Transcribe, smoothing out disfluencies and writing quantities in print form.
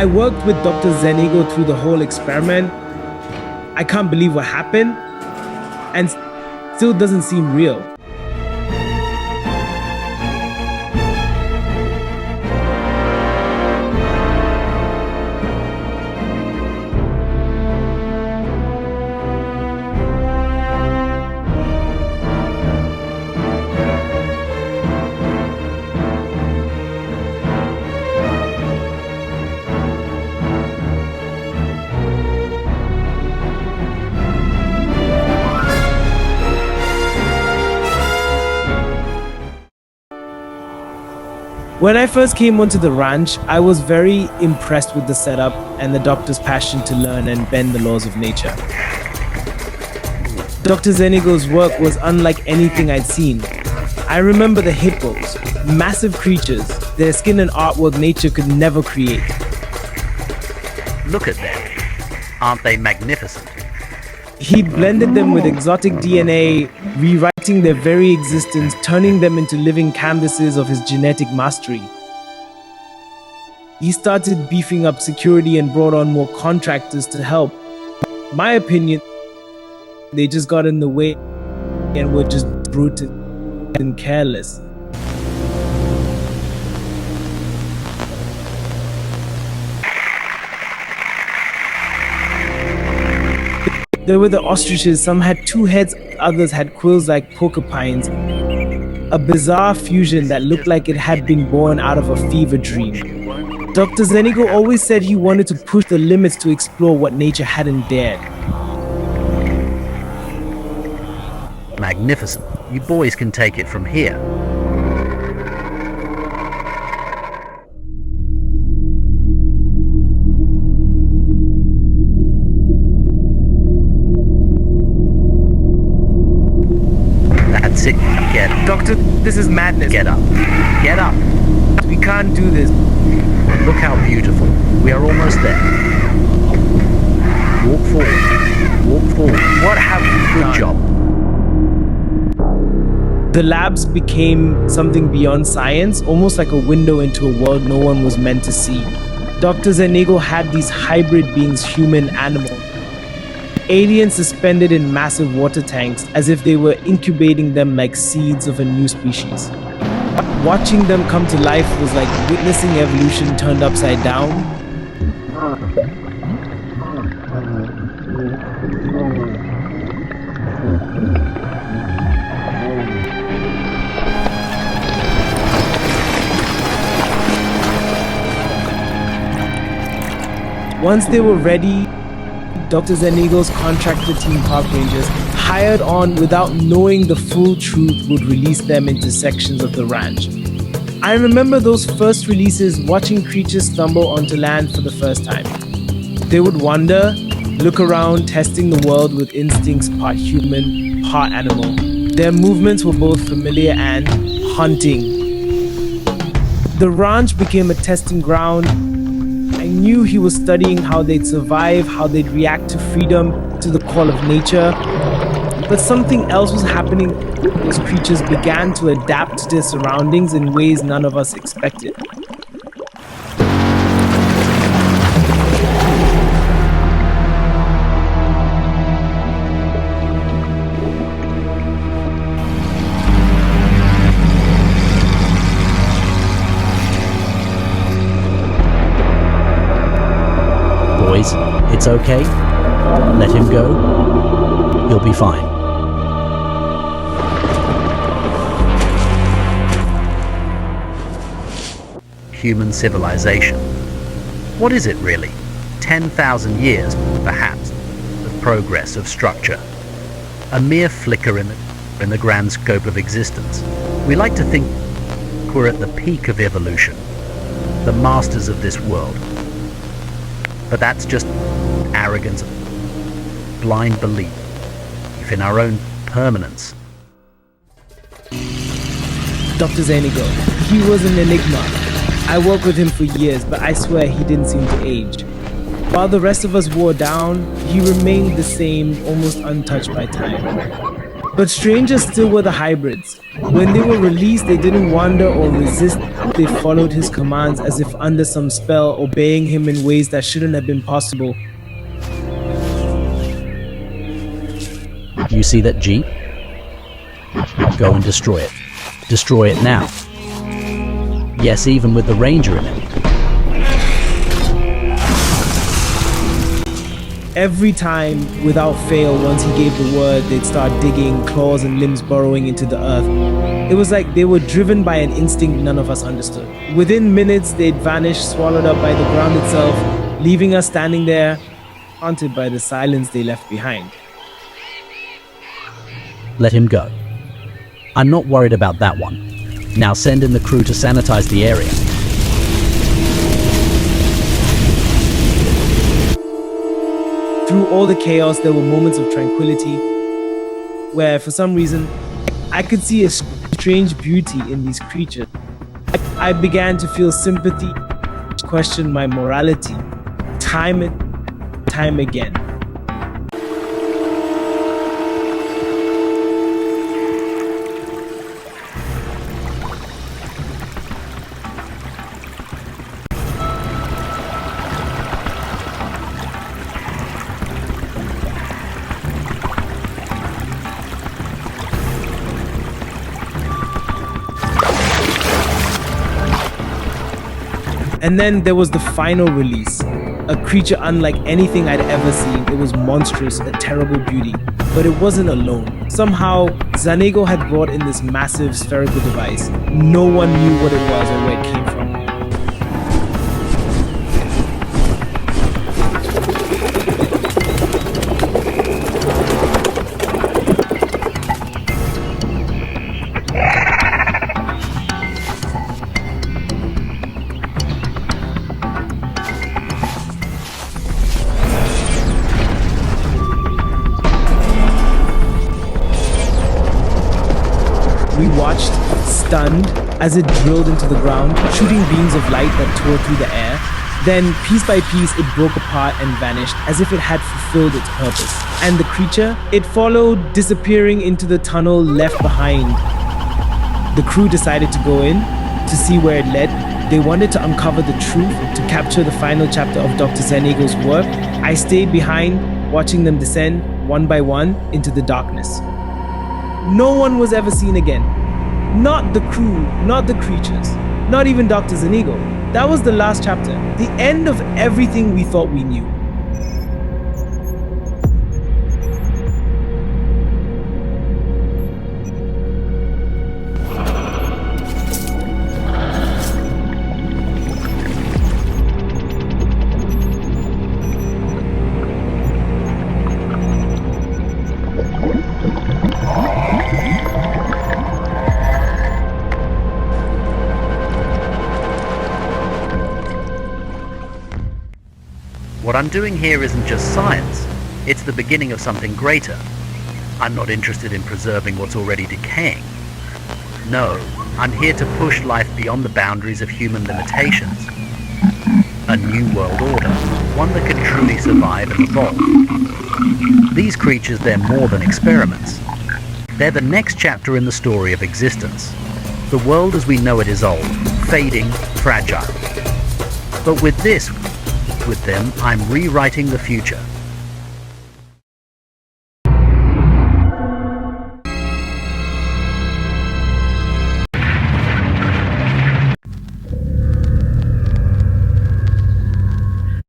I worked with Dr. Zanego through the whole experiment. I can't believe what happened, and still doesn't seem real. When I first came onto the ranch, I was very impressed with the setup and the doctor's passion to learn and bend the laws of nature. Dr. Zanego's work was unlike anything I'd seen. I remember the hippos, massive creatures, their skin and artwork nature could never create. Look at them. Aren't they magnificent? He blended them with exotic DNA, rewriting their very existence, turning them into living canvases of his genetic mastery. He started beefing up security and brought on more contractors to help. My opinion, they just got in the way and were just brutal and careless. There were the ostriches, some had 2 heads, others had quills like porcupines. A bizarre fusion that looked like it had been born out of a fever dream. Dr. Zanego always said he wanted to push the limits to explore what nature hadn't dared. Magnificent. You boys can take it from here. That's it. Get up. Doctor, this is madness. Get up. Get up. We can't do this. Look how beautiful. We are almost there. Walk forward. Walk forward. What have we Good done? job. The labs became something beyond science, almost like a window into a world no one was meant to see. Dr. Zanego had these hybrid beings, human, animal. Aliens suspended in massive water tanks as if they were incubating them like seeds of a new species. Watching them come to life was like witnessing evolution turned upside down. Once they were ready, Dr. Zanego's contractor team park rangers, hired on without knowing the full truth, would release them into sections of the ranch. I remember those first releases, watching creatures stumble onto land for the first time. They would wander, look around, testing the world with instincts part human, part animal. Their movements were both familiar and haunting. The ranch became a testing ground. I knew he was studying how they'd survive, how they'd react to freedom, to the call of nature. But something else was happening. Those creatures began to adapt to their surroundings in ways none of us expected. Boys, it's okay. Let him go. He'll be fine. Human civilization. What is it really? 10,000 years, perhaps, of progress, of structure. A mere flicker in the grand scope of existence. We like to think we're at the peak of evolution, the masters of this world. But that's just arrogance, blind belief in our own permanence. Dr. Zanego, he was an enigma. I worked with him for years, but I swear he didn't seem to age. While the rest of us wore down, he remained the same, almost untouched by time. But strangers still were the hybrids. When they were released, they didn't wander or resist. They followed his commands as if under some spell, obeying him in ways that shouldn't have been possible. You see that Jeep? Go and destroy it. Destroy it now. Yes, even with the Ranger in it. Every time, without fail, once he gave the word, they'd start digging, claws and limbs burrowing into the earth. It was like they were driven by an instinct none of us understood. Within minutes, they'd vanish, swallowed up by the ground itself, leaving us standing there, haunted by the silence they left behind. Let him go. I'm not worried about that one. Now send in the crew to sanitize the area. Through all the chaos, there were moments of tranquility where, for some reason, I could see a strange beauty in these creatures. I began to feel sympathy, question my morality, time and time again. And then there was the final release, a creature unlike anything I'd ever seen. It was monstrous, a terrible beauty, but it wasn't alone. Somehow, Zanego had brought in this massive spherical device. No one knew what it was or where it came from. We watched, stunned, as it drilled into the ground, shooting beams of light that tore through the air. Then, piece by piece, it broke apart and vanished, as if it had fulfilled its purpose. And the creature, it followed, disappearing into the tunnel left behind. The crew decided to go in, to see where it led. They wanted to uncover the truth, to capture the final chapter of Dr. Zanego's work. I stayed behind, watching them descend, one by one, into the darkness. No one was ever seen again. Not the crew, not the creatures, not even Dr. Zanego. That was the last chapter, the end of everything we thought we knew. What I'm doing here isn't just science, it's the beginning of something greater. I'm not interested in preserving what's already decaying. No, I'm here to push life beyond the boundaries of human limitations. A new world order, one that can truly survive and evolve. These creatures, they're more than experiments. They're the next chapter in the story of existence. The world as we know it is old, fading, fragile. But with them, I'm rewriting the future.